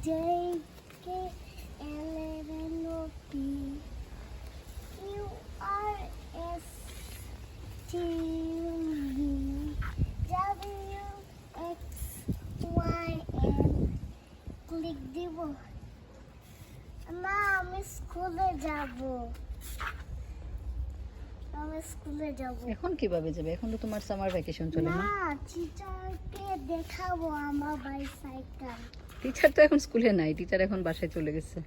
JKLMNOP QRSTUVXYN click দিব না আমি স্কুলে যাব এখন কিভাবে যাবে? এখন তো তোমার সামার ভ্যাকেশন চলে না। টিচারকে দেখাবো আমার বাইসাইকেল। টিচার তো এখন স্কুলে নাই, টিচার এখন বাসায় চলে গেছে।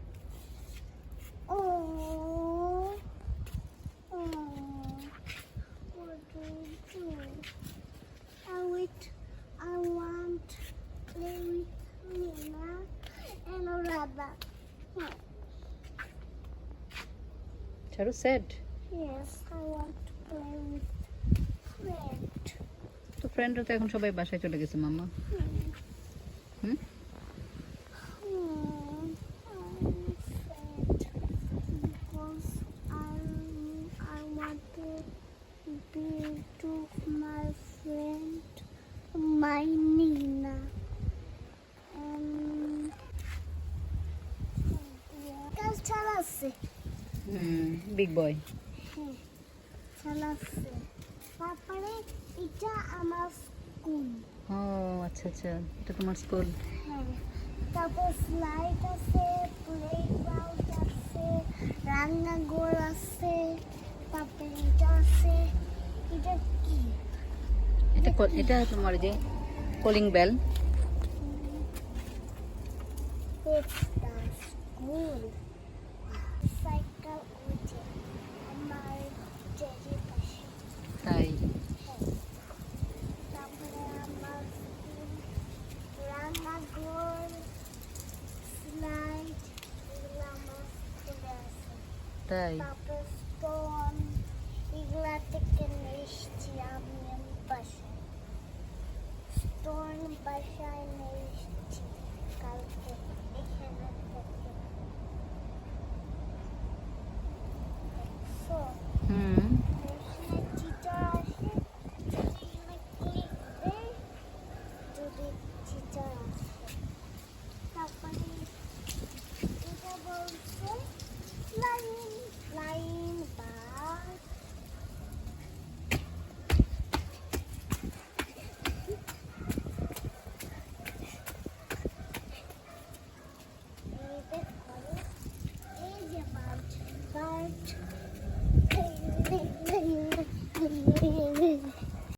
ও I want play with Nina and Radha. Charu sad? Yes, I want to play with friend. তো ফ্রেন্ডরা তো এখন সবাই বাসায় চলে গেছে মাম্মা। হুম I'm sad because I want to be to my friend, my Nina. কাল চালাচ্ছে বিগ বয়। হ্যাঁ চালাচ্ছে তারপরে এটা আমার স্কুল। ও আচ্ছা আচ্ছা, এটা তোমার স্কুল। হ্যাঁ তারপর স্লাইড আছে, প্লেগ্রাউন্ড আছে, রান্নাঘর আছে, তারপরে এটা আছে। এটা কি? এটা তোমার যে কলিং বেল। এটা স্কুল। সাইকেল উঠে আমার জেজের পাশে। তাই তারপরে আমার স্কুল, রান্নাঘর, স্লাইড, এগুলো আমার স্কুলে আছে। তাই তারপর স্টোন, এগুলা থেকে নিয়ে এসছি আমি বাসায়। স্টোন বাসায় নিয়ে এসছি কালকে এখানে থেকে। So, হুম এখানে টিচার আসে, এখানে ক্লিক দেয় যদি টিচার আসে। তারপরে এটা বলছে flying bird. এই যে bird.